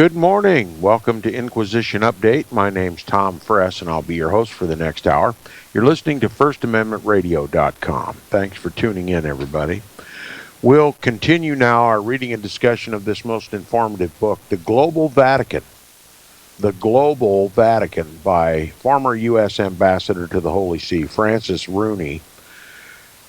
Good morning. Welcome to Inquisition Update. My name's Tom Fress, and I'll be your host for the next hour. You're listening to FirstAmendmentRadio.net. Thanks for tuning in, everybody. We'll continue now our reading and discussion of this most informative book, The Global Vatican. The Global Vatican by former U.S. Ambassador to the Holy See, Francis Rooney.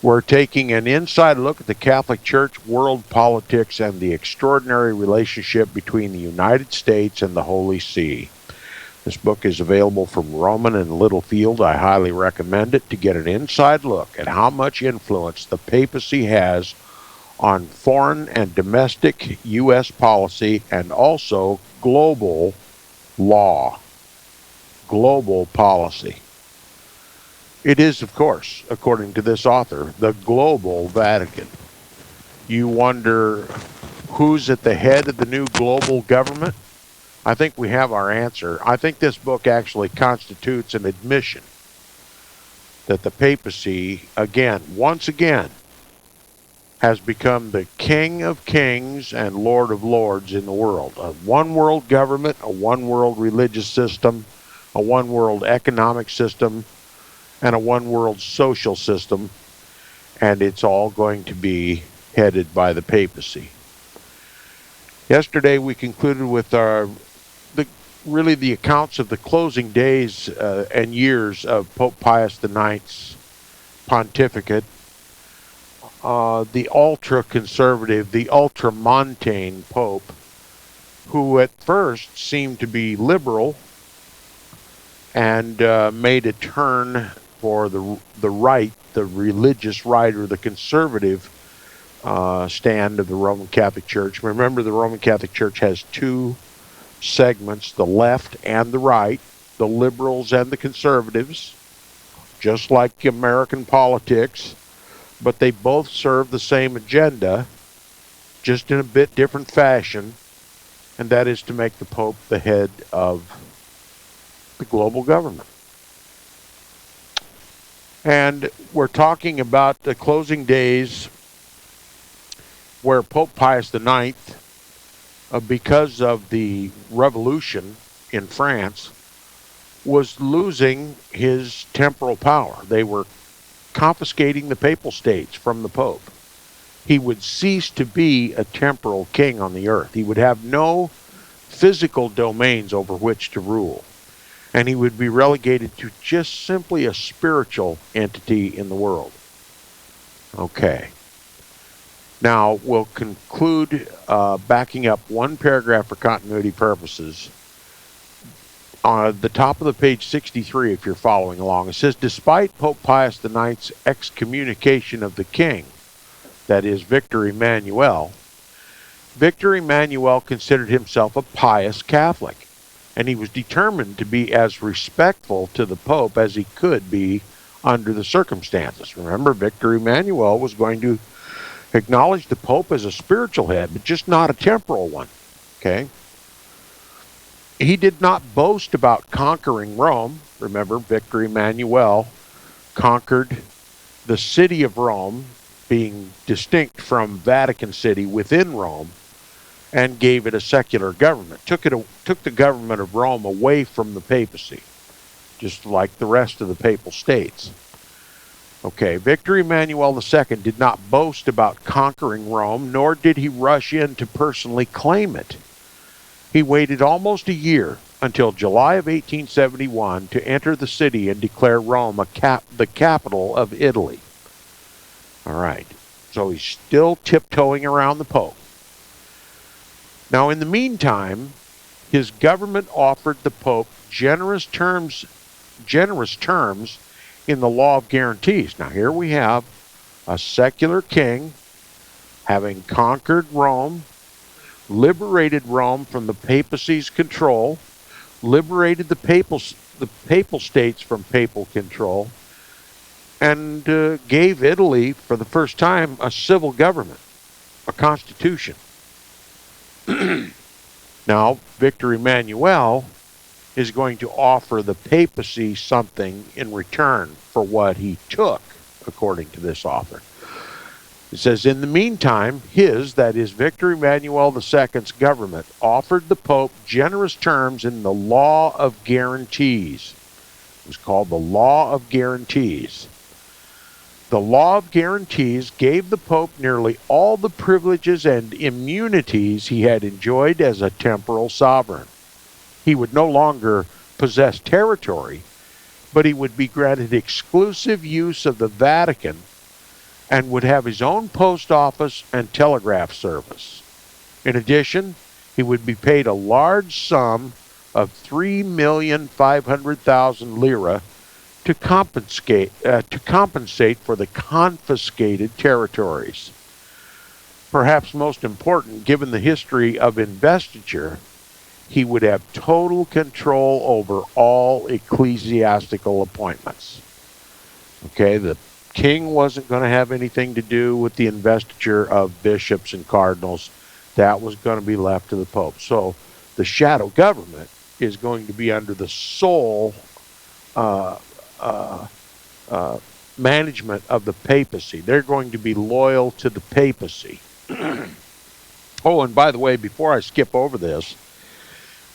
We're taking an inside look at the Catholic Church, world politics, and the extraordinary relationship between the United States and the Holy See. This book is available from Rowman and Littlefield. I highly recommend it to get an inside look at how much influence the papacy has on foreign and domestic U.S. policy and also global law, global policy. It is, of course, according to this author, the global Vatican. You wonder who's at the head of the new global government? I think we have our answer. I think this book actually constitutes an admission that the papacy, once again, has become the King of Kings and Lord of Lords in the world. A one-world government, a one-world religious system, a one-world economic system, and a one-world social system, and it's all going to be headed by the papacy. Yesterday we concluded with the accounts of the closing days and years of Pope Pius IX's pontificate. The ultra-conservative, the ultramontane Pope, who at first seemed to be liberal and made a turn for the right, the religious right, or the conservative stand of the Roman Catholic Church. Remember, the Roman Catholic Church has two segments, the left and the right, the liberals and the conservatives, just like American politics, but they both serve the same agenda, just in a bit different fashion, and that is to make the Pope the head of the global government. And we're talking about the closing days where Pope Pius IX, because of the revolution in France, was losing his temporal power. They were confiscating the papal states from the Pope. He would cease to be a temporal king on the earth. He would have no physical domains over which to rule. And he would be relegated to just simply a spiritual entity in the world. Okay. Now, we'll conclude backing up one paragraph for continuity purposes. On the top of the page 63, if you're following along, it says, despite Pope Pius IX's excommunication of the king, that is, Victor Emmanuel considered himself a pious Catholic, and he was determined to be as respectful to the Pope as he could be under the circumstances. Remember, Victor Emmanuel was going to acknowledge the Pope as a spiritual head, but just not a temporal one. Okay? He did not boast about conquering Rome. Remember, Victor Emmanuel conquered the city of Rome, being distinct from Vatican City within Rome, and gave it a secular government. Took the government of Rome away from the papacy, just like the rest of the papal states. Okay, Victor Emmanuel II did not boast about conquering Rome, nor did he rush in to personally claim it. He waited almost a year, until July of 1871, to enter the city and declare Rome the capital of Italy. All right, so he's still tiptoeing around the Pope. Now, in the meantime, his government offered the Pope generous terms in the law of guarantees. Now, here we have a secular king having conquered Rome, liberated Rome from the papacy's control, liberated the papal states from papal control, and gave Italy, for the first time, a civil government, a constitution. Now, Victor Emmanuel is going to offer the papacy something in return for what he took, according to this author. It says, in the meantime, that is, Victor Emmanuel II's government offered the Pope generous terms in the Law of Guarantees. It was called the Law of Guarantees. The Law of Guarantees gave the Pope nearly all the privileges and immunities he had enjoyed as a temporal sovereign. He would no longer possess territory, but he would be granted exclusive use of the Vatican and would have his own post office and telegraph service. In addition, he would be paid a large sum of 3,500,000 lira to compensate for the confiscated territories. Perhaps most important, given the history of investiture, he would have total control over all ecclesiastical appointments. Okay, the king wasn't going to have anything to do with the investiture of bishops and cardinals. That was going to be left to the Pope. So the shadow government is going to be under the sole management of the papacy. They're going to be loyal to the papacy. Oh, and by the way, before I skip over this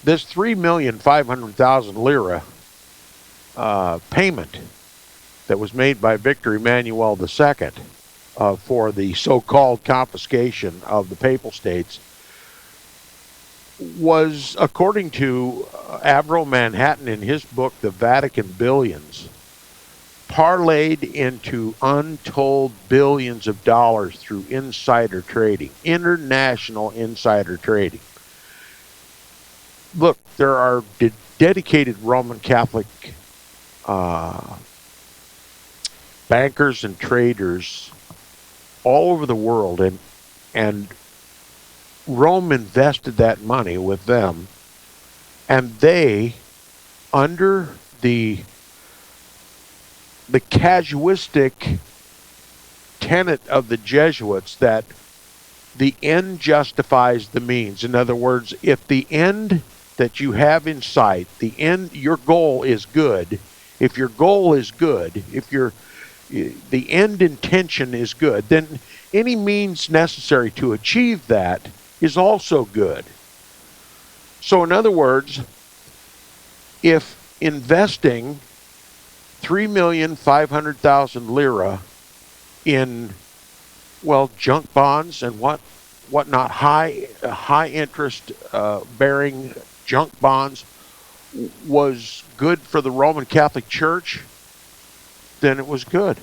3,500,000 lira payment that was made by Victor Emmanuel II for the so-called confiscation of the Papal States was, according to Avril Manhattan in his book, The Vatican Billions, parlayed into untold billions of dollars through insider trading, international insider trading. Look, there are dedicated Roman Catholic bankers and traders all over the world, and Rome invested that money with them, and they, under the casuistic tenet of the Jesuits that the end justifies the means. In other words, if the end that you have in sight, your goal is good, if your goal is good, if the end intention is good, then any means necessary to achieve that is also good. So in other words, if investing 3,500,000 lira in, well, junk bonds and whatnot, high interest bearing junk bonds was good for the Roman Catholic Church, then it was good.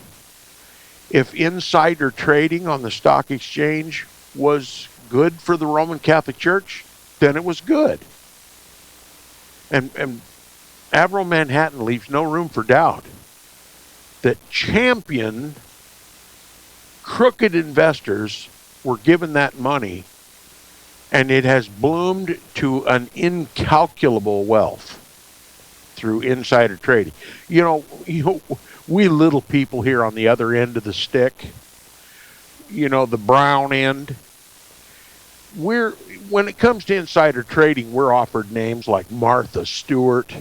If insider trading on the stock exchange was good for the Roman Catholic Church, then it was good. And Avril Manhattan leaves no room for doubt that champion crooked investors were given that money, and it has bloomed to an incalculable wealth through insider trading. You know, we little people here on the other end of the stick, the brown end, when it comes to insider trading, we're offered names like Martha Stewart.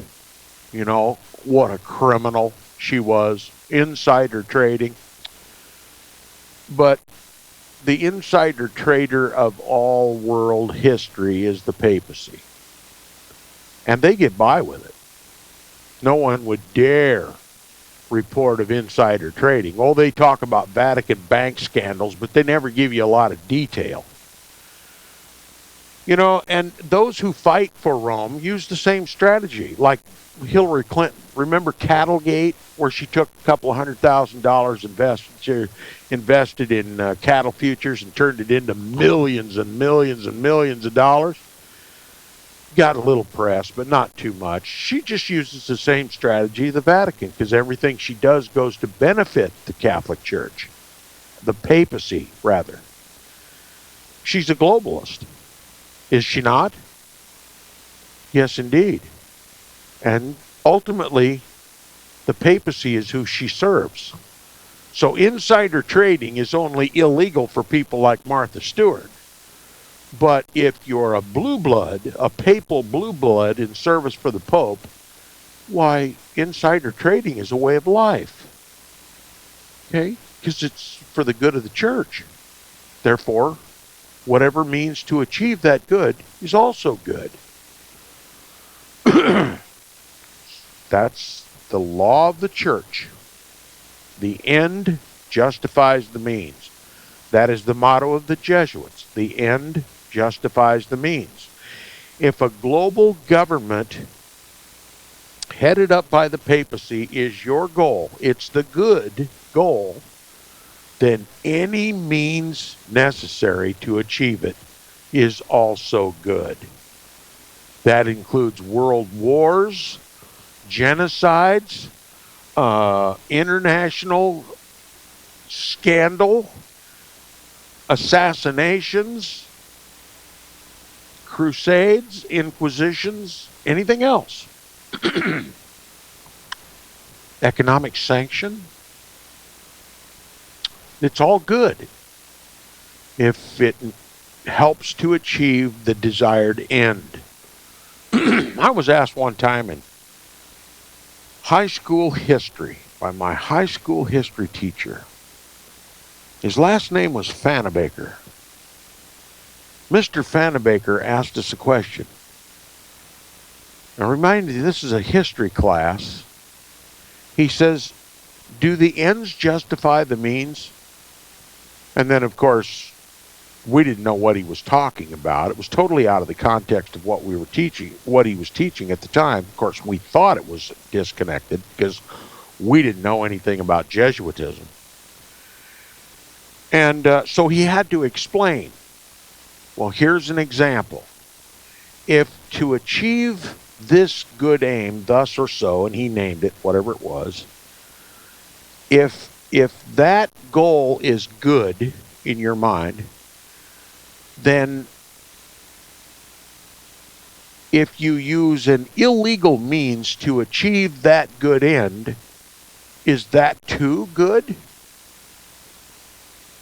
What a criminal she was. Insider trading. But the insider trader of all world history is the papacy. And they get by with it. No one would dare report of insider trading. Oh, they talk about Vatican bank scandals, but they never give you a lot of detail. And those who fight for Rome use the same strategy, like Hillary Clinton. Remember Cattlegate, where she took a couple of $100,000 invested in cattle futures and turned it into millions and millions and millions of dollars? Got a little press, but not too much. She just uses the same strategy of the Vatican, because everything she does goes to benefit the Catholic Church, the papacy, rather. She's a globalist. Is she not? Yes, indeed. And ultimately, the papacy is who she serves. So insider trading is only illegal for people like Martha Stewart. But if you're a blue blood, a papal blue blood in service for the Pope, why, insider trading is a way of life. Okay? Because it's for the good of the church. Therefore, whatever means to achieve that good is also good. That's the law of the church. The end justifies the means. That is the motto of the Jesuits. The end justifies the means. If a global government headed up by the papacy is your goal, it's the good goal, then any means necessary to achieve it is also good. That includes world wars, genocides, international scandal, assassinations, crusades, inquisitions, anything else. Economic sanction. It's all good if it helps to achieve the desired end. I was asked one time in high school history by my high school history teacher. His last name was Fannebaker. Mr. Fannebaker asked us a question. Now, remind you, this is a history class. He says, do the ends justify the means? And then, of course, we didn't know what he was talking about. It was totally out of the context of what we were teaching, what he was teaching at the time. Of course, we thought it was disconnected because we didn't know anything about Jesuitism. And so he had to explain. Well, here's an example. If to achieve this good aim, thus or so, and he named it, whatever it was, if that goal is good in your mind, then if you use an illegal means to achieve that good end, is that too good?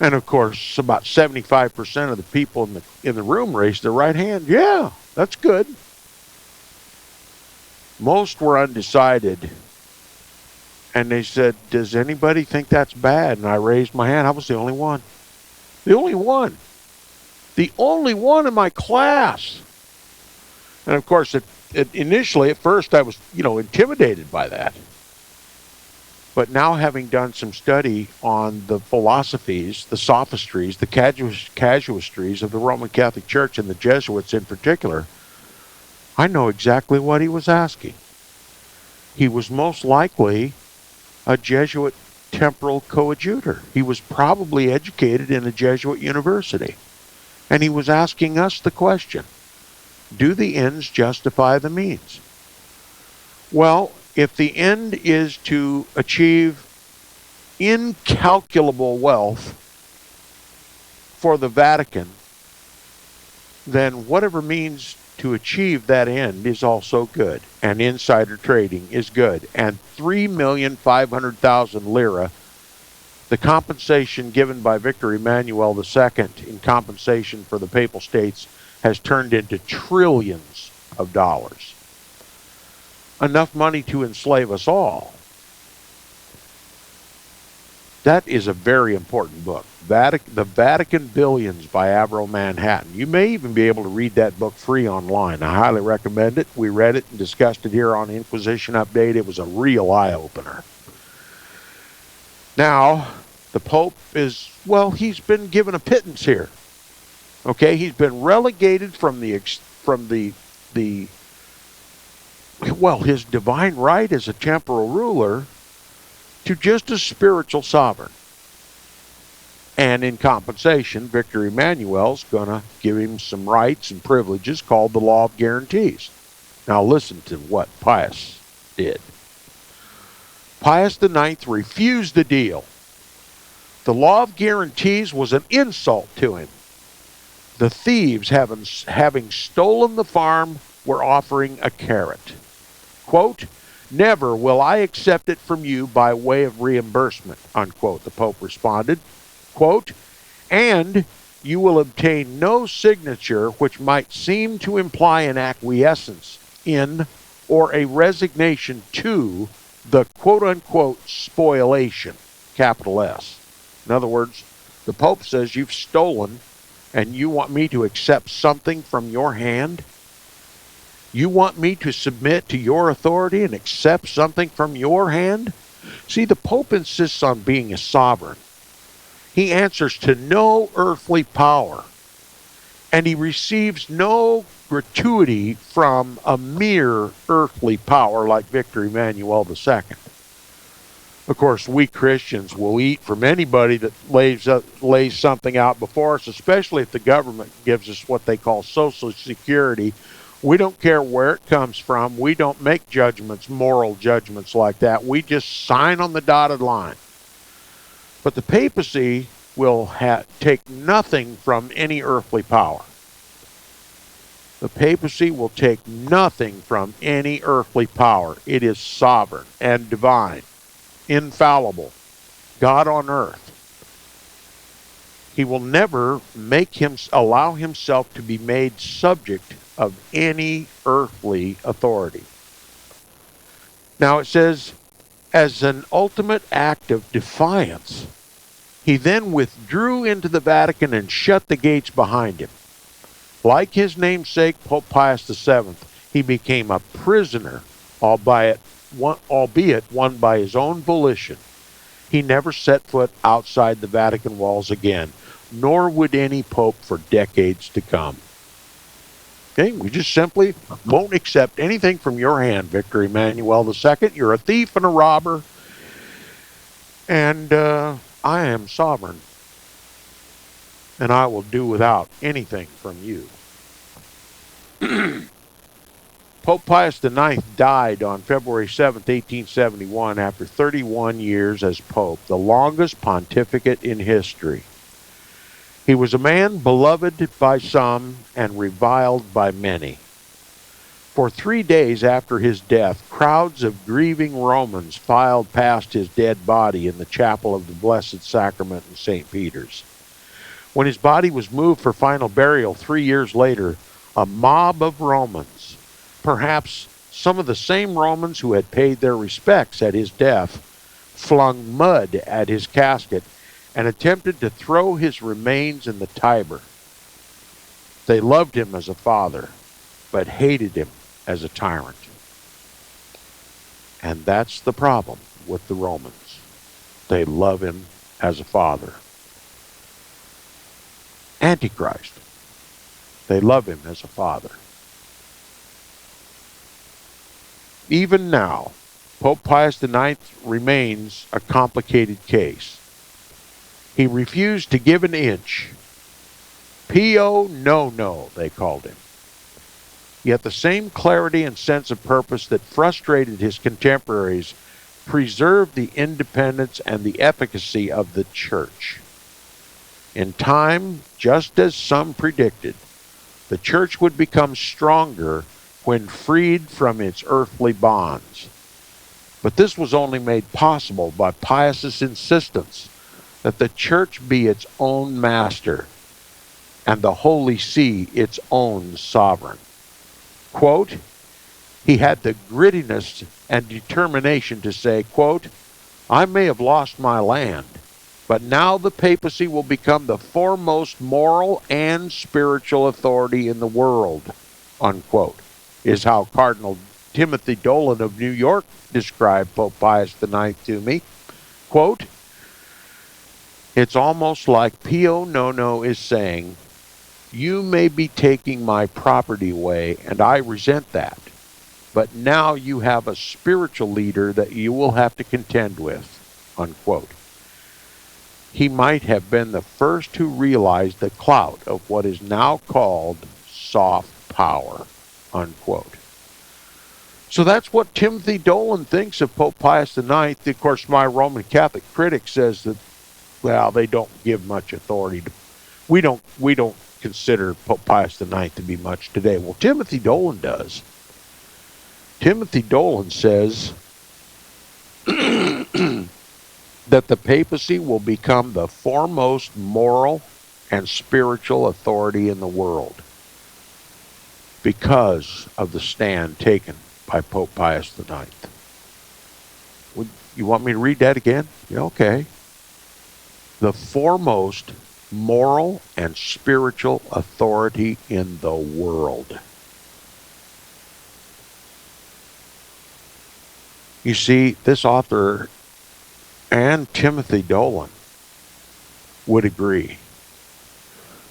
And of course, about 75% of the people in the room raised their right hand. Yeah, that's good. Most were undecided. And they said, does anybody think that's bad? And I raised my hand. I was the only one. The only one. The only one in my class. And of course, initially, at first, I was, intimidated by that. But now, having done some study on the philosophies, the sophistries, the casuistries of the Roman Catholic Church and the Jesuits in particular, I know exactly what he was asking. He was most likely a Jesuit temporal coadjutor. He was probably educated in a Jesuit university. And he was asking us the question, do the ends justify the means? Well, if the end is to achieve incalculable wealth for the Vatican, then whatever means to achieve that end is also good. And insider trading is good. And 3,500,000 lira, the compensation given by Victor Emmanuel II in compensation for the Papal States, has turned into trillions of dollars. Enough money to enslave us all. That is a very important book. The Vatican Billions by Avro Manhattan. You may even be able to read that book free online. I highly recommend it. We read it and discussed it here on Inquisition Update. It was a real eye-opener. Now, the Pope is, he's been given a pittance here. Okay, he's been relegated from his divine right as a temporal ruler to just a spiritual sovereign. And in compensation, Victor Emmanuel's going to give him some rights and privileges called the Law of Guarantees. Now listen to what Pius did. Pius IX refused the deal. The Law of Guarantees was an insult to him. The thieves, having stolen the farm, were offering a carrot. Quote, "Never will I accept it from you by way of reimbursement," unquote, the Pope responded. Quote, "And you will obtain no signature which might seem to imply an acquiescence in or a resignation to the quote-unquote spoliation, capital S. In other words, The Pope says you've stolen, and you want me to accept something from your hand? You want me to submit to your authority and accept something from your hand? See, the Pope insists on being a sovereign. He answers to no earthly power, and he receives no gratuity from a mere earthly power like Victor Emmanuel II. Of course, we Christians will eat from anybody that lays something out before us, especially if the government gives us what they call Social Security. We don't care where it comes from. We don't make judgments, moral judgments like that. We just sign on the dotted line. But the papacy will take nothing from any earthly power. The papacy will take nothing from any earthly power. It is sovereign and divine, infallible, God on earth. He will never allow himself to be made subject of any earthly authority. Now it says, as an ultimate act of defiance, he then withdrew into the Vatican and shut the gates behind him. Like his namesake, Pope Pius VII, he became a prisoner, albeit one by his own volition. He never set foot outside the Vatican walls again, nor would any pope for decades to come. Okay, we just simply won't accept anything from your hand, Victor Emmanuel II. You're a thief and a robber, and I am sovereign, and I will do without anything from you. Pope Pius IX died on February 7, 1871, after 31 years as Pope, the longest pontificate in history. He was a man beloved by some and reviled by many. For 3 days after his death, crowds of grieving Romans filed past his dead body in the chapel of the Blessed Sacrament in St. Peter's. When his body was moved for final burial 3 years later, a mob of Romans, perhaps some of the same Romans who had paid their respects at his death, flung mud at his casket and attempted to throw his remains in the Tiber. They loved him as a father, but hated him as a tyrant. And that's the problem with the Romans. They love him as a father. Antichrist. They love him as a father. Even now, Pope Pius IX remains a complicated case. He refused to give an inch. Pio no, they called him. Yet the same clarity and sense of purpose that frustrated his contemporaries preserved the independence and the efficacy of the Church. In time, just as some predicted, the Church would become stronger when freed from its earthly bonds. But this was only made possible by Pius's insistence that the Church be its own master and the Holy See its own sovereign. Quote, he had the grittiness and determination to say, quote, I may have lost my land, but now the papacy will become the foremost moral and spiritual authority in the world, unquote, is how Cardinal Timothy Dolan of New York described Pope Pius IX to me. Quote, it's almost like Pio no is saying, you may be taking my property away, and I resent that. But now you have a spiritual leader that you will have to contend with, unquote. He might have been the first to realize the clout of what is now called soft power, unquote. So that's what Timothy Dolan thinks of Pope Pius IX. Of course, my Roman Catholic critic says that, well, they don't give much authority to, we don't consider Pope Pius IX to be much today. Well, Timothy Dolan does. Timothy Dolan says that the papacy will become the foremost moral and spiritual authority in the world because of the stand taken by Pope Pius IX. You want me to read that again? Yeah, okay. the foremost moral and spiritual authority in the world. You see, this author and Timothy Dolan would agree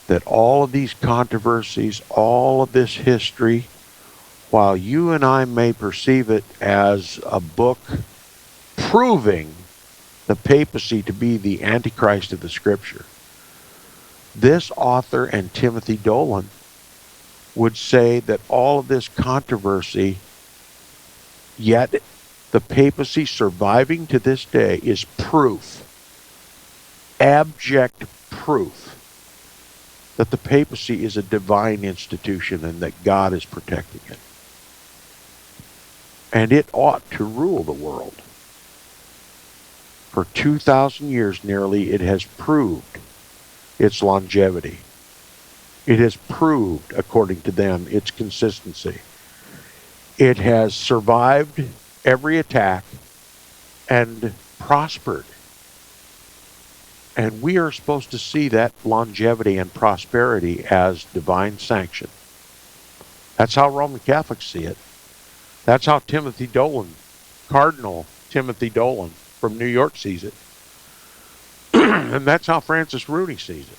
that all of these controversies, all of this history, while you and I may perceive it as a book proving the papacy to be the Antichrist of the Scripture, this author and Timothy Dolan would say that all of this controversy, yet the papacy surviving to this day, is proof, abject proof, that the papacy is a divine institution and that God is protecting it. And it ought to rule the world. For 2,000 years nearly, it has proved its longevity. It has proved, according to them, its consistency. It has survived every attack and prospered. And we are supposed to see that longevity and prosperity as divine sanction. That's how Roman Catholics see it. That's how Timothy Dolan, Cardinal Timothy Dolan from New York, sees it. And that's how Francis Rooney sees it.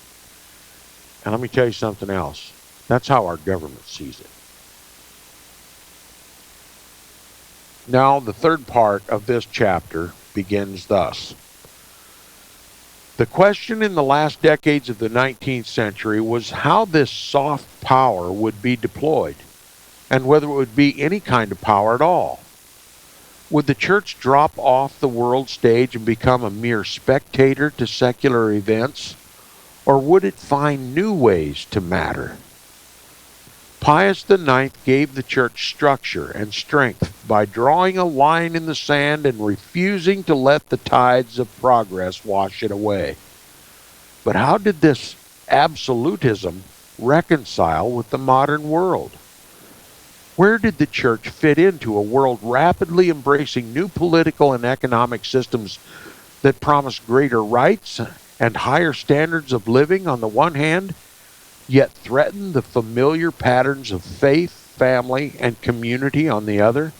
And let me tell you something else. That's how our government sees it. Now, the third part of this chapter begins thus. The question in the last decades of the 19th century was how this soft power would be deployed, and whether it would be any kind of power at all. Would the church drop off the world stage and become a mere spectator to secular events, or would it find new ways to matter? Pius IX gave the church structure and strength by drawing a line in the sand and refusing to let the tides of progress wash it away. But how did this absolutism reconcile with the modern world? Where did the church fit into a world rapidly embracing new political and economic systems that promise greater rights and higher standards of living on the one hand, yet threaten the familiar patterns of faith, family, and community on the other?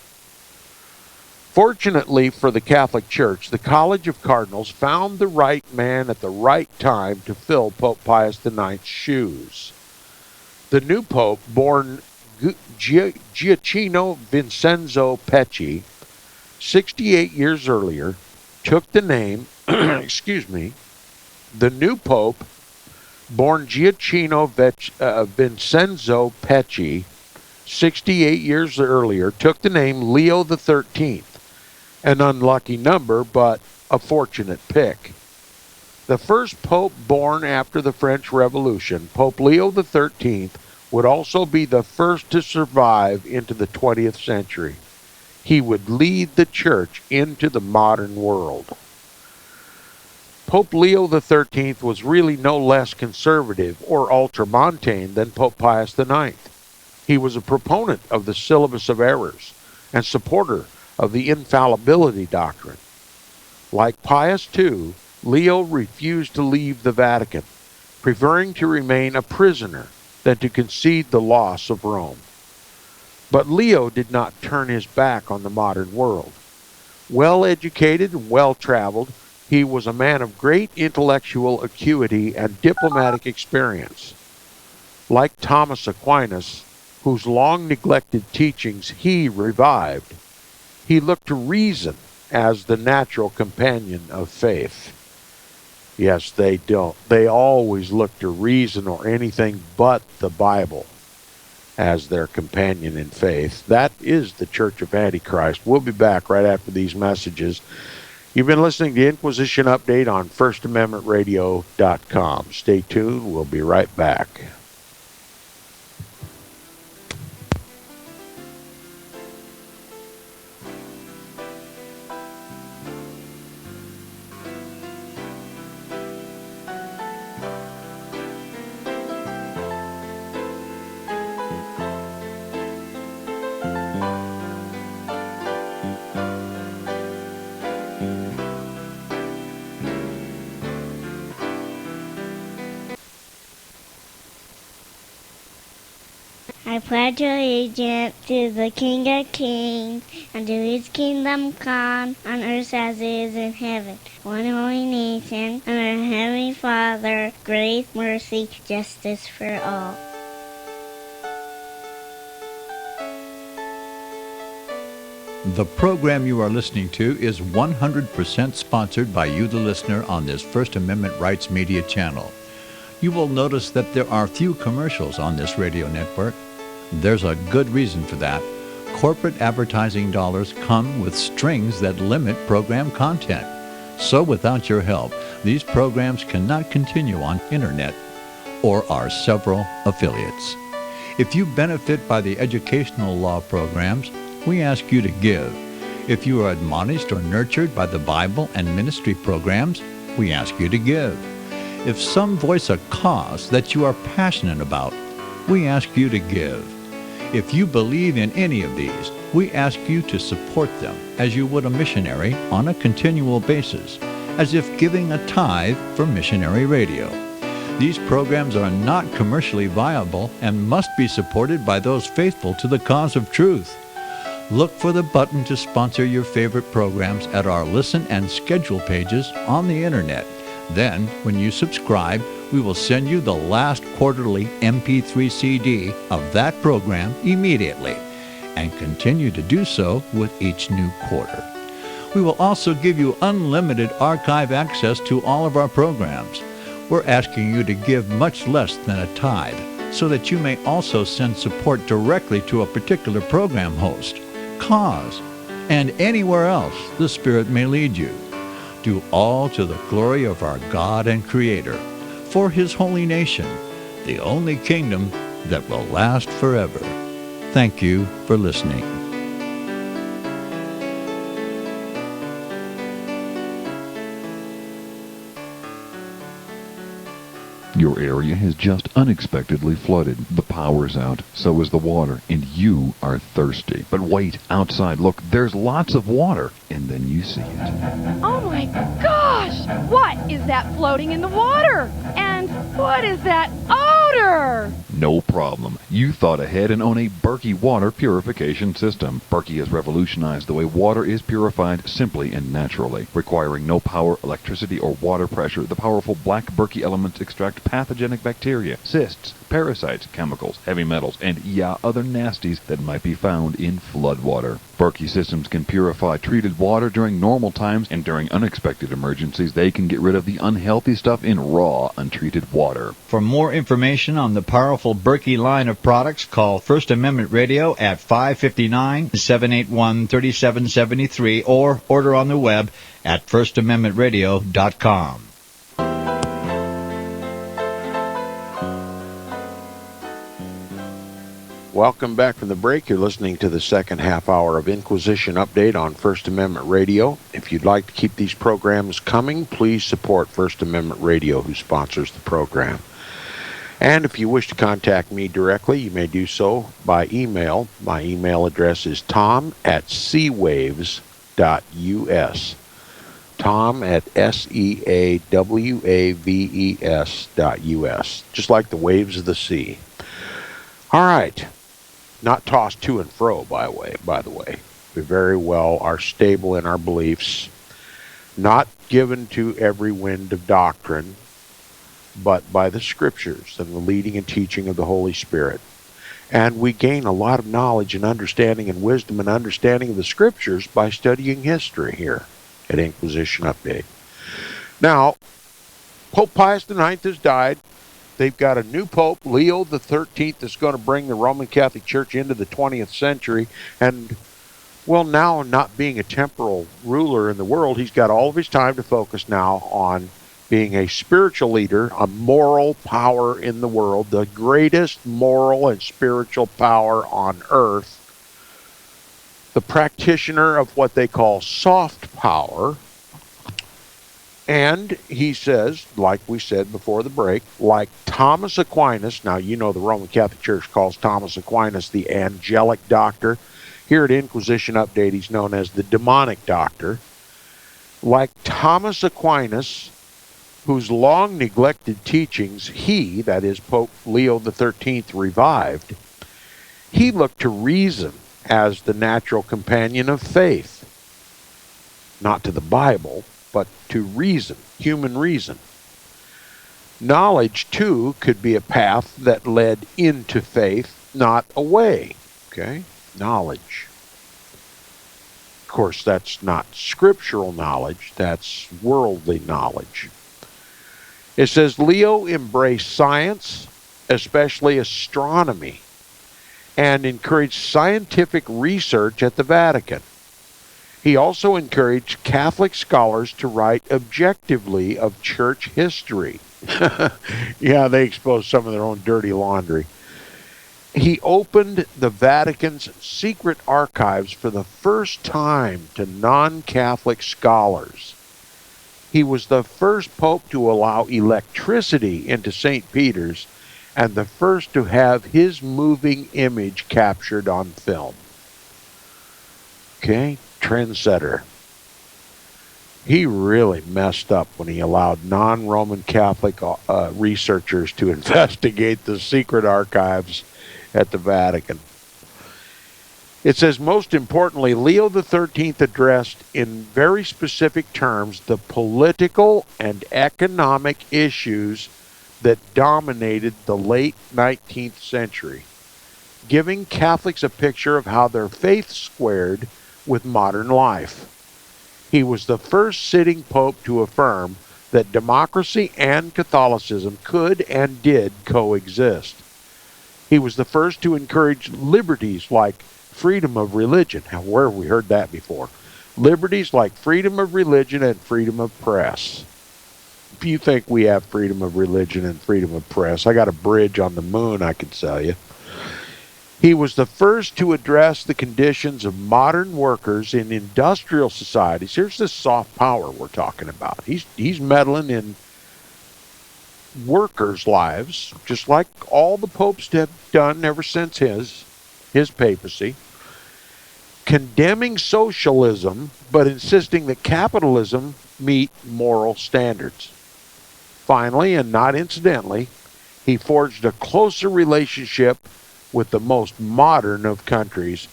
Fortunately for the Catholic Church, the College of Cardinals found the right man at the right time to fill Pope Pius IX's shoes. The new pope, born Gioacchino Vincenzo Pecci, 68 years earlier, took the name, the new pope, born Gioacchino Vincenzo Pecci, 68 years earlier, took the name Leo XIII, an unlucky number, but a fortunate pick. The first pope born after the French Revolution, Pope Leo XIII, would also be the first to survive into the 20th century. He would lead the church into the modern world. Pope Leo XIII was really no less conservative or ultramontane than Pope Pius IX. He was a proponent of the syllabus of errors and supporter of the infallibility doctrine. Like Pius II, Leo refused to leave the Vatican, preferring to remain a prisoner than to concede the loss of Rome. But Leo did not turn his back on the modern world. Well-educated and well-traveled, he was a man of great intellectual acuity and diplomatic experience. Like Thomas Aquinas, whose long-neglected teachings he revived, he looked to reason as the natural companion of faith. Yes, they don't. They always look to reason or anything but the Bible as their companion in faith. That is the Church of Antichrist. We'll be back right after these messages. You've been listening to Inquisition Update on FirstAmendmentRadio.com. Stay tuned. We'll be right back. I pledge allegiance to the King of Kings, and to his kingdom come, on earth as it is in heaven. One holy nation, under our Heavenly Father, grace, mercy, justice for all. The program you are listening to is 100% sponsored by you, the listener, on this First Amendment Rights Media channel. You will notice that there are few commercials on this radio network. There's a good reason for that. Corporate advertising dollars come with strings that limit program content. So without your help, these programs cannot continue on internet or our several affiliates. If you benefit by the educational law programs, we ask you to give. If you are admonished or nurtured by the Bible and ministry programs, we ask you to give. If some voice a cause that you are passionate about, we ask you to give. If you believe in any of these, we ask you to support them as you would a missionary on a continual basis, as if giving a tithe for missionary radio. These programs are not commercially viable and must be supported by those faithful to the cause of truth. Look for the button to sponsor your favorite programs at our listen and schedule pages on the internet. Then, when you subscribe, we will send you the last quarterly MP3 CD of that program immediately, and continue to do so with each new quarter. We will also give you unlimited archive access to all of our programs. We're asking you to give much less than a tithe, so that you may also send support directly to a particular program host, cause, and anywhere else the Spirit may lead you. Do all to the glory of our God and Creator, for His holy nation, the only kingdom that will last forever. Thank you for listening. Your area has just unexpectedly flooded. The power's out, so is the water, and you are thirsty. But wait, outside, look, there's lots of water. And then you see it. Oh my gosh! What is that floating in the water? And what is that odor? No problem. You thought ahead and own a Berkey water purification system. Berkey has revolutionized the way water is purified simply and naturally. Requiring no power, electricity, or water pressure, the powerful black Berkey elements extract pathogenic bacteria, cysts, parasites, chemicals, heavy metals, and other nasties that might be found in floodwater. Berkey systems can purify treated water during normal times, and during unexpected emergencies, they can get rid of the unhealthy stuff in raw, untreated water. For more information on the powerful Berkey line of products, call First Amendment Radio at 559-781-3773 or order on the web at FirstAmendmentRadio.com. Welcome back from the break. You're listening to the second half hour of Inquisition Update on First Amendment Radio. If you'd like to keep these programs coming, please support First Amendment Radio, who sponsors the program. And if you wish to contact me directly, you may do so by email. My email address is tom@seawaves.us. tom@seawaves.us. Just like the waves of the sea. All right. Not tossed to and fro, by the way. We very well are stable in our beliefs, not given to every wind of doctrine, but by the Scriptures and the leading and teaching of the Holy Spirit. And we gain a lot of knowledge and understanding and wisdom and understanding of the Scriptures by studying history here at Inquisition Update. Now, Pope Pius IX has died. They've got a new Pope, Leo XIII, that's going to bring the Roman Catholic Church into the 20th century. And, well, now not being a temporal ruler in the world, he's got all of his time to focus now on being a spiritual leader, a moral power in the world, the greatest moral and spiritual power on earth, the practitioner of what they call soft power. And he says, like we said before the break, like Thomas Aquinas, now you know the Roman Catholic Church calls Thomas Aquinas the angelic doctor. Here at Inquisition Update, he's known as the demonic doctor. Like Thomas Aquinas, whose long neglected teachings he, that is Pope Leo XIII, revived, He looked to reason as the natural companion of faith. Not to the Bible, but to reason, human reason. Knowledge, too, could be a path that led into faith, not away. Okay? Knowledge. Of course, that's not scriptural knowledge, that's worldly knowledge. It says Leo embraced science, especially astronomy, and encouraged scientific research at the Vatican. He also encouraged Catholic scholars to write objectively of church history. Yeah, they exposed some of their own dirty laundry. He opened the Vatican's secret archives for the first time to non-Catholic scholars. He was the first pope to allow electricity into St. Peter's and the first to have his moving image captured on film. Okay, trendsetter. He really messed up when he allowed non-Roman Catholic researchers to investigate the secret archives at the Vatican. It says, most importantly, Leo XIII addressed in very specific terms the political and economic issues that dominated the late 19th century, giving Catholics a picture of how their faith squared with modern life. He was the first sitting pope to affirm that democracy and Catholicism could and did coexist. He was the first to encourage liberties like freedom of religion. Now, where have we heard that before? Liberties like freedom of religion and freedom of press. If you think we have freedom of religion and freedom of press, I got a bridge on the moon I could sell you. He was the first to address the conditions of modern workers in industrial societies. Here's this soft power we're talking about. He's meddling in workers' lives, just like all the popes have done ever since his papacy, condemning socialism, but insisting that capitalism meet moral standards. Finally, and not incidentally, he forged a closer relationship with the most modern of countries,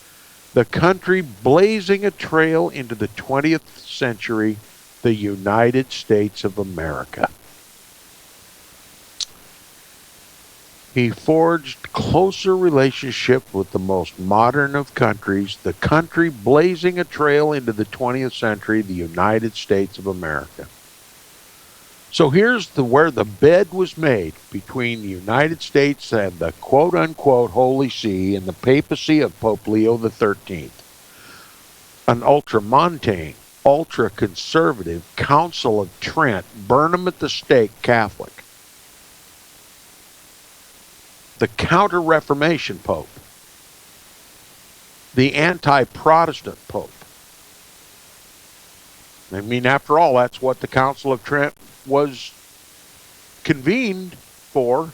the country blazing a trail into the 20th century, the United States of America. He forged closer relationship with the most modern of countries, the country blazing a trail into the 20th century, the United States of America. So here's where the bed was made between the United States and the quote-unquote Holy See and the papacy of Pope Leo XIII. An ultramontane, ultra-conservative Council of Trent, burn 'em at the stake Catholic. The Counter-Reformation Pope. The anti-Protestant Pope. I mean, after all, that's what the Council of Trent was convened for,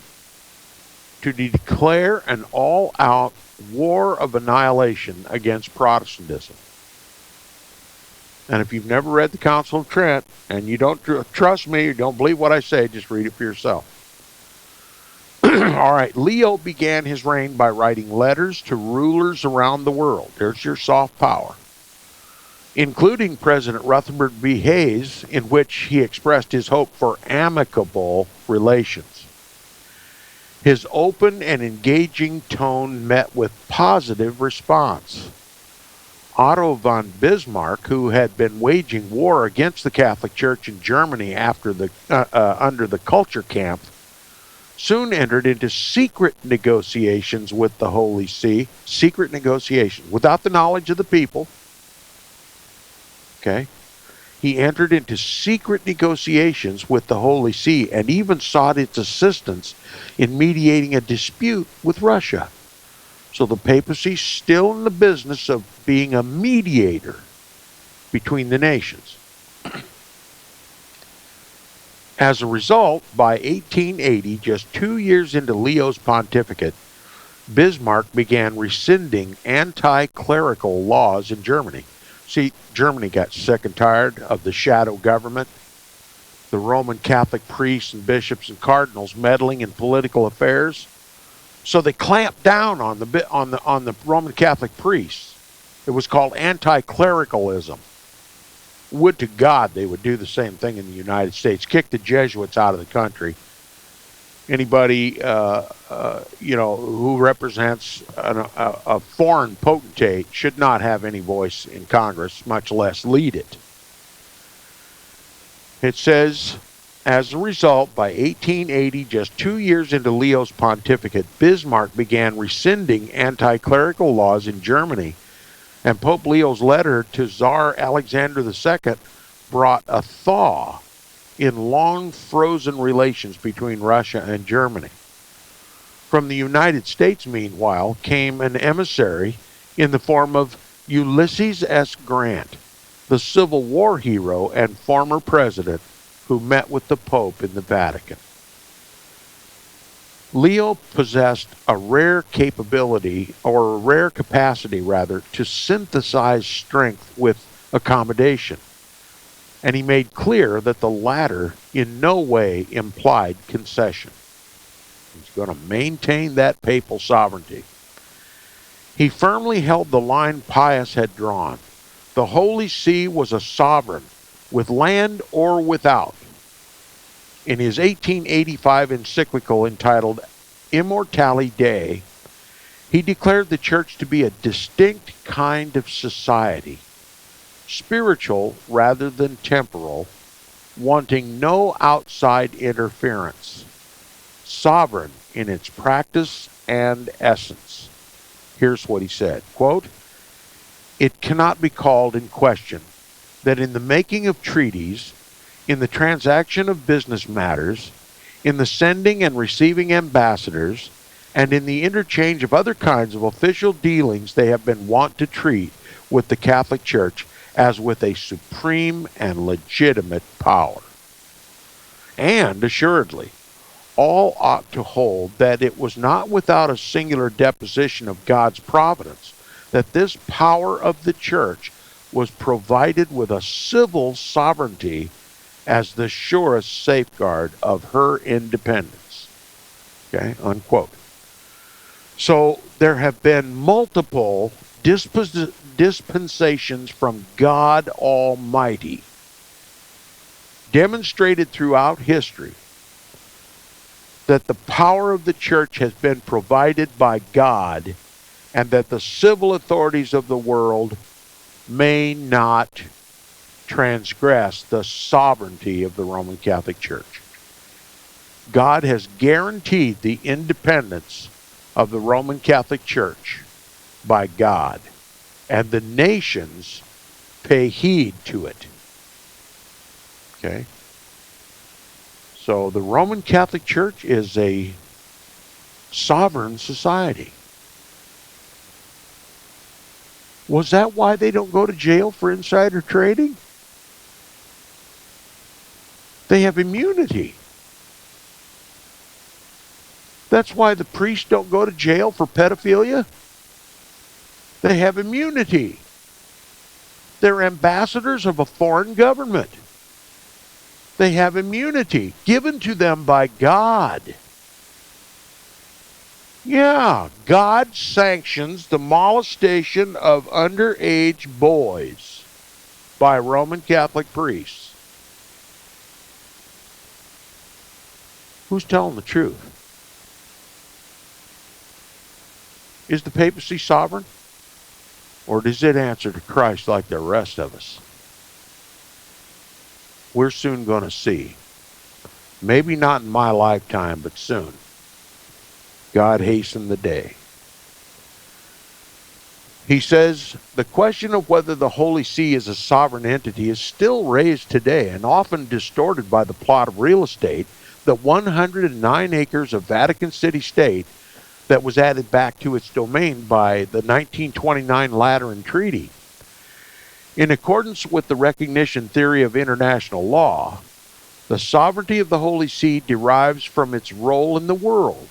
to declare an all-out war of annihilation against Protestantism. And if you've never read the Council of Trent, and you don't trust me, or don't believe what I say, just read it for yourself. All right, Leo began his reign by writing letters to rulers around the world. There's your soft power. Including President Rutherford B. Hayes, in which he expressed his hope for amicable relations. His open and engaging tone met with positive response. Otto von Bismarck, who had been waging war against the Catholic Church in Germany after under the Culture Camp, soon entered into secret negotiations with the Holy See. Secret negotiations, without the knowledge of the people. Okay? He entered into secret negotiations with the Holy See and even sought its assistance in mediating a dispute with Russia. So the papacy's still in the business of being a mediator between the nations. As a result, by 1880, just 2 years into Leo's pontificate, Bismarck began rescinding anti-clerical laws in Germany. See, Germany got sick and tired of the shadow government, the Roman Catholic priests and bishops and cardinals meddling in political affairs. So they clamped down on the Roman Catholic priests. It was called anti-clericalism. Would to God they would do the same thing in the United States. Kick the Jesuits out of the country. Anybody who represents a foreign potentate should not have any voice in Congress, much less lead it. It says, as a result, by 1880, just 2 years into Leo's pontificate, Bismarck began rescinding anti-clerical laws in Germany, and Pope Leo's letter to Tsar Alexander II brought a thaw in long-frozen relations between Russia and Germany. From the United States, meanwhile, came an emissary in the form of Ulysses S. Grant, the Civil War hero and former president who met with the Pope in the Vatican. Leo possessed a rare capacity, to synthesize strength with accommodation, and he made clear that the latter in no way implied concession. He's going to maintain that papal sovereignty. He firmly held the line Pius had drawn. The Holy See was a sovereign, with land or without. In his 1885 encyclical entitled Immortali Dei, he declared the Church to be a distinct kind of society, spiritual rather than temporal, wanting no outside interference, sovereign in its practice and essence. Here's what he said, quote, "It cannot be called in question that in the making of treaties, in the transaction of business matters, in the sending and receiving ambassadors, and in the interchange of other kinds of official dealings they have been wont to treat with the Catholic Church as with a supreme and legitimate power. And assuredly, all ought to hold that it was not without a singular deposition of God's providence that this power of the Church was provided with a civil sovereignty as the surest safeguard of her independence." Okay, unquote. So there have been multiple dispensations from God Almighty, demonstrated throughout history, that the power of the Church has been provided by God, and that the civil authorities of the world may not transgress the sovereignty of the Roman Catholic Church. God has guaranteed the independence of the Roman Catholic Church by God, and the nations pay heed to it. Okay? So the Roman Catholic Church is a sovereign society. Was that why they don't go to jail for insider trading? They have immunity. That's why the priests don't go to jail for pedophilia. They have immunity. They're ambassadors of a foreign government. They have immunity given to them by God. Yeah, God sanctions the molestation of underage boys by Roman Catholic priests. Who's telling the truth? Is the papacy sovereign? Or does it answer to Christ like the rest of us? We're soon going to see. Maybe not in my lifetime, but soon. God hasten the day. He says, the question of whether the Holy See is a sovereign entity is still raised today and often distorted by the plot of real estate, the 109 acres of Vatican City State that was added back to its domain by the 1929 Lateran Treaty. In accordance with the recognition theory of international law, the sovereignty of the Holy See derives from its role in the world,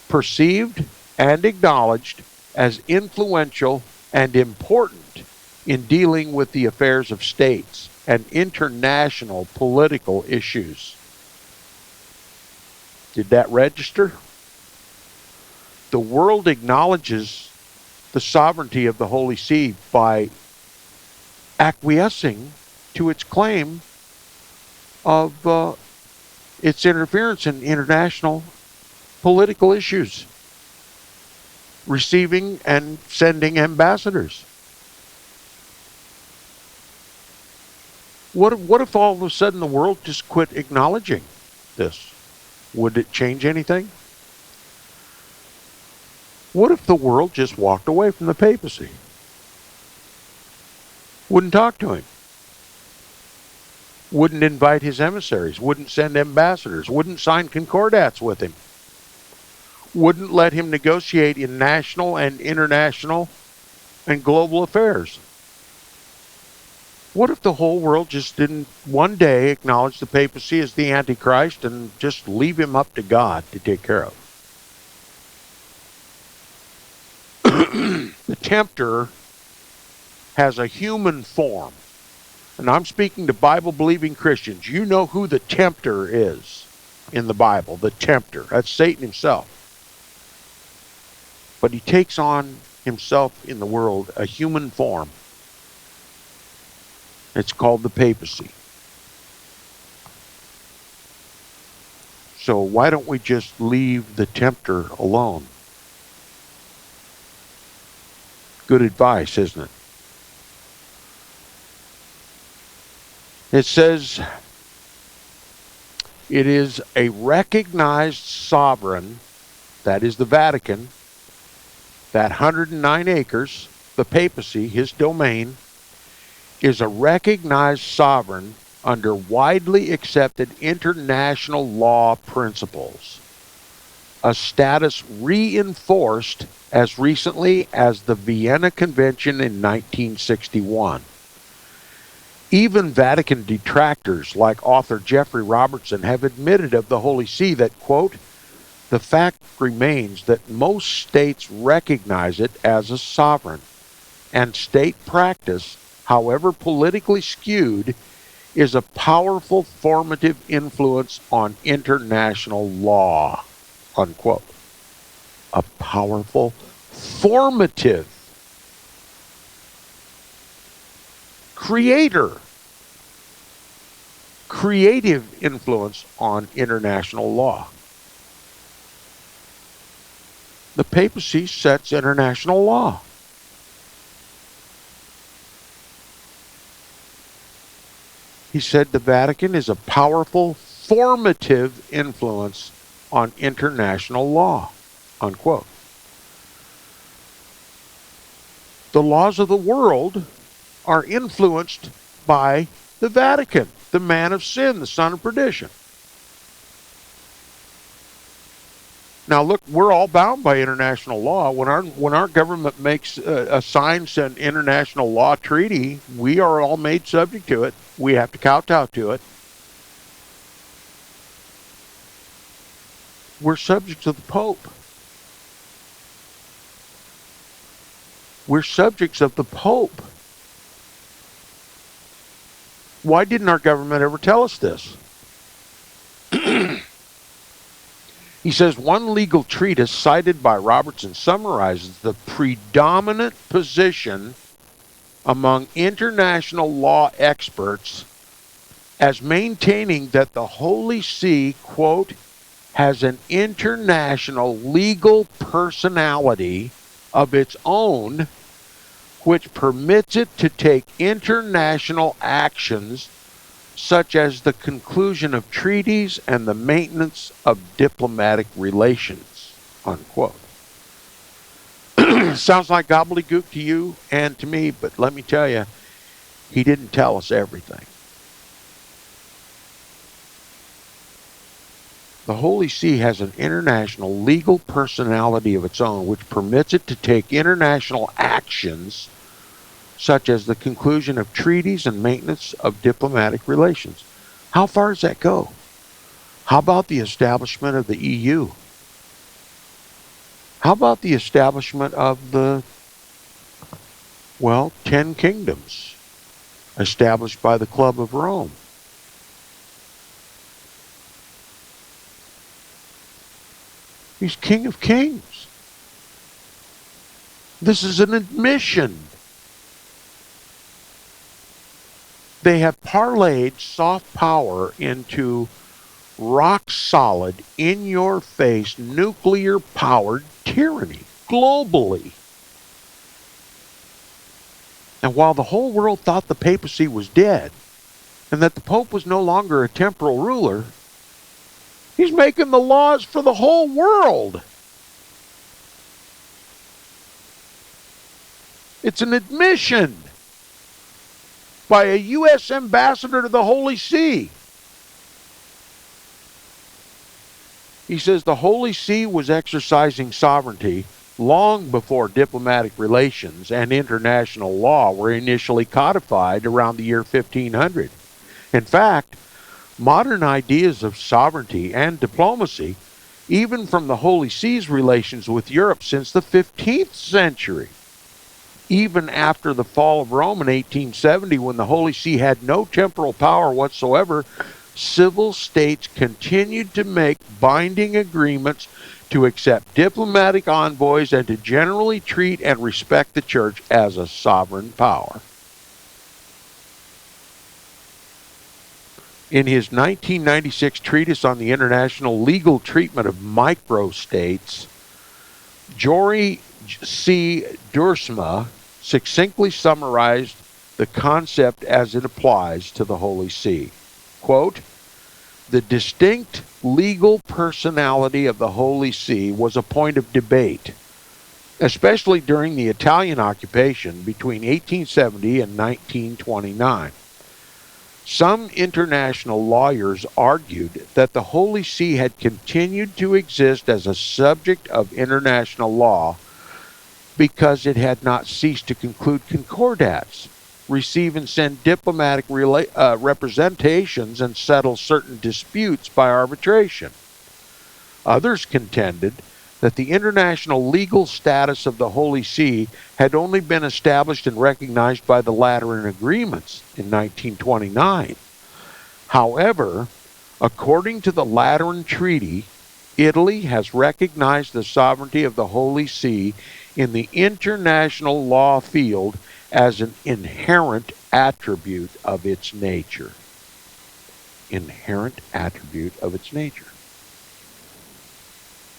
perceived and acknowledged as influential and important in dealing with the affairs of states and international political issues. Did that register? the world acknowledges the sovereignty of the Holy See by acquiescing to its claim of its interference in international political issues, receiving and sending ambassadors. What if all of a sudden the world just quit acknowledging this? Would it change anything? What if the world just walked away from the papacy? Wouldn't talk to him. Wouldn't invite his emissaries. Wouldn't send ambassadors. Wouldn't sign concordats with him. Wouldn't let him negotiate in national and international and global affairs. What if the whole world just didn't one day acknowledge the papacy as the Antichrist and just leave him up to God to take care of? The tempter has a human form. And I'm speaking to Bible-believing Christians. You know who the tempter is in the Bible. The tempter. That's Satan himself. But he takes on himself in the world a human form. It's called the papacy. So why don't we just leave the tempter alone? Good advice, isn't it? It says it is a recognized sovereign, that is the Vatican, that 109 acres, the papacy, his domain, is a recognized sovereign under widely accepted international law principles, a status reinforced as recently as the Vienna Convention in 1961. Even Vatican detractors like author Jeffrey Robertson have admitted of the Holy See that, quote, the fact remains that most states recognize it as a sovereign, and state practice, however politically skewed, is a powerful formative influence on international law, unquote. A powerful formative creative influence on international law. The papacy sets international law. He said the Vatican is a powerful formative influence on international law, unquote. The laws of the world are influenced by the Vatican, the man of sin, the son of perdition. Now look, we're all bound by international law. When our government assigns an international law treaty, we are all made subject to it. We have to kowtow to it. We're subjects of the Pope. We're subjects of the Pope. Why didn't our government ever tell us this? He says one legal treatise cited by Robertson summarizes the predominant position among international law experts as maintaining that the Holy See, quote, has an international legal personality of its own which permits it to take international actions such as the conclusion of treaties and the maintenance of diplomatic relations, unquote. Sounds like gobbledygook to you and to me, but let me tell you, he didn't tell us everything. The Holy See has an international legal personality of its own, which permits it to take international actions such as the conclusion of treaties and maintenance of diplomatic relations. How far does that go? How about the establishment of the EU? How about the establishment of the, 10 kingdoms established by the Club of Rome? He's King of Kings. This is an admission. They have parlayed soft power into rock-solid, in-your-face, nuclear-powered tyranny globally. And while the whole world thought the papacy was dead and that the Pope was no longer a temporal ruler, he's making the laws for the whole world. It's an admission by a U.S. ambassador to the Holy See. He says the Holy See was exercising sovereignty long before diplomatic relations and international law were initially codified around the year 1500. In fact, modern ideas of sovereignty and diplomacy, even from the Holy See's relations with Europe since the 15th century. Even after the fall of Rome in 1870, when the Holy See had no temporal power whatsoever, civil states continued to make binding agreements to accept diplomatic envoys and to generally treat and respect the Church as a sovereign power. In his 1996 treatise on the international legal treatment of microstates, Jory C. Duursma succinctly summarized the concept as it applies to the Holy See. Quote, "The distinct legal personality of the Holy See was a point of debate, especially during the Italian occupation between 1870 and 1929. Some international lawyers argued that the Holy See had continued to exist as a subject of international law because it had not ceased to conclude concordats, receive and send diplomatic representations, and settle certain disputes by arbitration. Others contended that the international legal status of the Holy See had only been established and recognized by the Lateran Agreements in 1929. However, according to the Lateran Treaty, Italy has recognized the sovereignty of the Holy See in the international law field as an inherent attribute of its nature. Inherent attribute of its nature.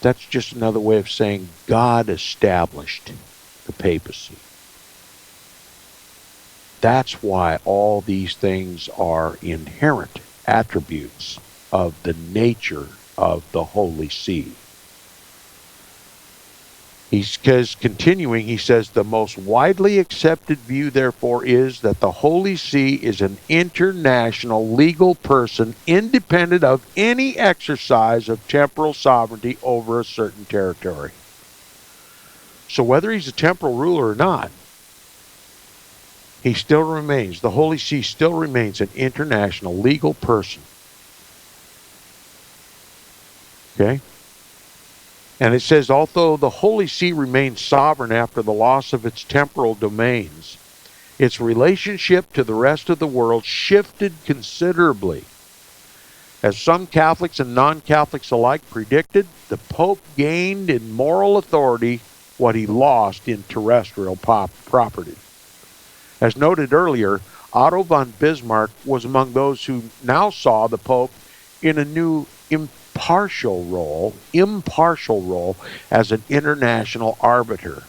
That's just another way of saying God established the papacy. That's why all these things are inherent attributes of the nature of the Holy See. Because continuing, he says, the most widely accepted view, therefore, is that the Holy See is an international legal person independent of any exercise of temporal sovereignty over a certain territory. So whether he's a temporal ruler or not, he still remains, the Holy See still remains an international legal person. Okay? And it says, although the Holy See remains sovereign after the loss of its temporal domains, its relationship to the rest of the world shifted considerably. As some Catholics and non-Catholics alike predicted, the Pope gained in moral authority what he lost in terrestrial property. As noted earlier, Otto von Bismarck was among those who now saw the Pope in a new impartial role as an international arbiter.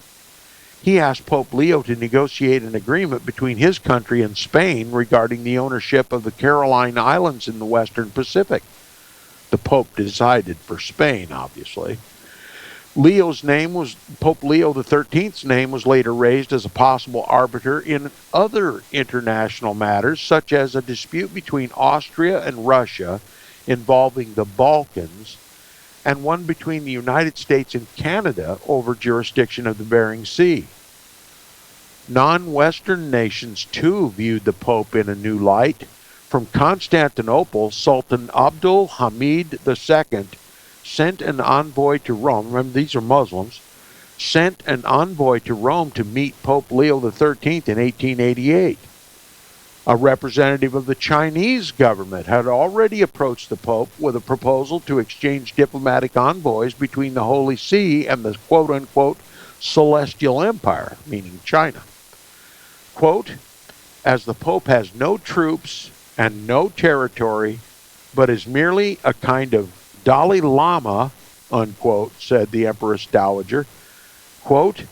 He asked Pope Leo to negotiate an agreement between his country and Spain regarding the ownership of the Caroline Islands in the Western Pacific. The Pope decided for Spain, obviously. Pope Leo XIII's name was later raised as a possible arbiter in other international matters, such as a dispute between Austria and Russia involving the Balkans, and one between the United States and Canada over jurisdiction of the Bering Sea. Non-Western nations, too, viewed the Pope in a new light. From Constantinople, Sultan Abdul Hamid II sent an envoy to Rome. Remember, these are Muslims. Sent an envoy to Rome to meet Pope Leo XIII in 1888. A representative of the Chinese government had already approached the Pope with a proposal to exchange diplomatic envoys between the Holy See and the quote-unquote celestial empire, meaning China. Quote, as the Pope has no troops and no territory, but is merely a kind of Dalai Lama, unquote, said the Empress Dowager, quote,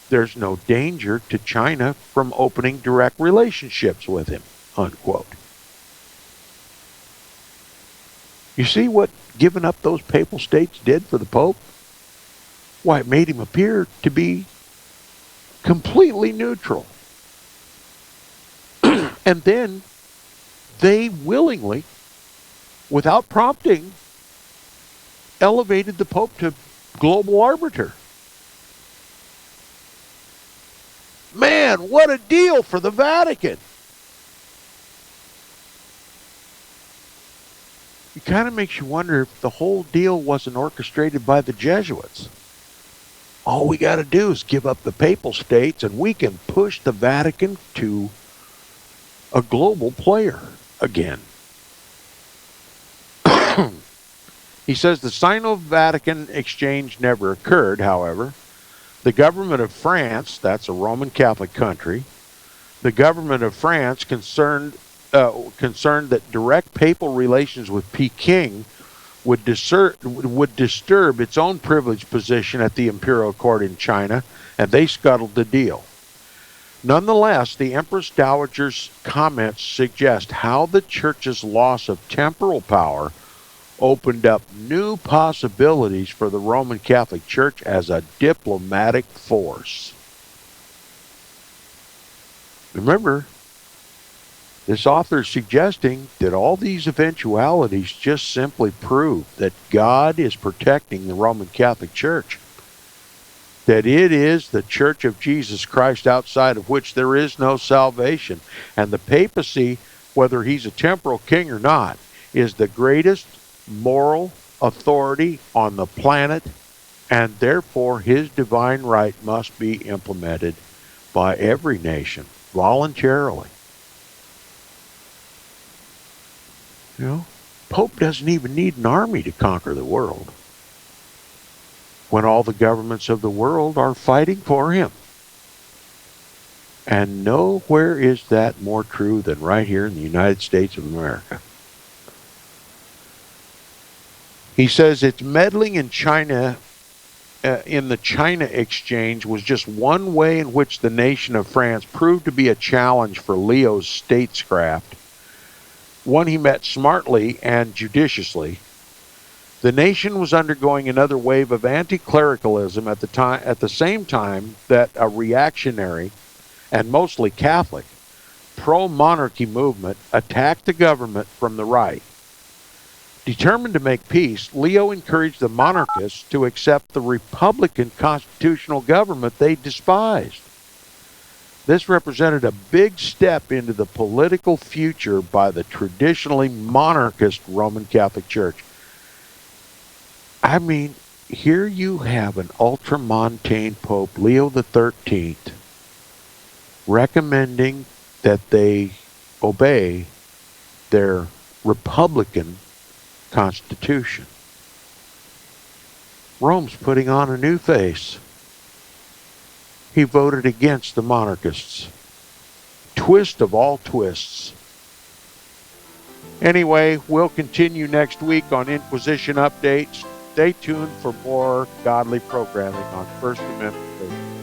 there's no danger to China from opening direct relationships with him, unquote. You see what giving up those papal states did for the Pope? Why, it made him appear to be completely neutral. And then they willingly, without prompting, elevated the Pope to global arbiter. Man, what a deal for the Vatican. It kind of makes you wonder if the whole deal wasn't orchestrated by the Jesuits. All we got to do is give up the papal states and we can push the Vatican to a global player again. He says the Sino-Vatican exchange never occurred, however. The government of France, that's a Roman Catholic country, the government of France concerned that direct papal relations with Peking would disturb its own privileged position at the imperial court in China, and they scuttled the deal. Nonetheless, the Empress Dowager's comments suggest how the Church's loss of temporal power opened up new possibilities for the Roman Catholic Church as a diplomatic force. Remember, this author is suggesting that all these eventualities just simply prove that God is protecting the Roman Catholic Church. That it is the Church of Jesus Christ outside of which there is no salvation. And the papacy, whether he's a temporal king or not, is the greatest moral authority on the planet, and therefore his divine right must be implemented by every nation voluntarily. You know, Pope doesn't even need an army to conquer the world when all the governments of the world are fighting for him. And nowhere is that more true than right here in the United States of America. He says its meddling in China, in the China exchange, was just one way in which the nation of France proved to be a challenge for Leo's statescraft, one he met smartly and judiciously. The nation was undergoing another wave of anti-clericalism at the same time that a reactionary and mostly Catholic pro-monarchy movement attacked the government from the right. Determined to make peace, Leo encouraged the monarchists to accept the Republican constitutional government they despised. This represented a big step into the political future by the traditionally monarchist Roman Catholic Church. I mean, here you have an ultramontane Pope, Leo XIII, recommending that they obey their Republican Constitution. Rome's putting on a new face. He voted against the monarchists. Twist of all twists. Anyway, we'll continue next week on Inquisition Updates. Stay tuned for more godly programming on First Amendment Radio.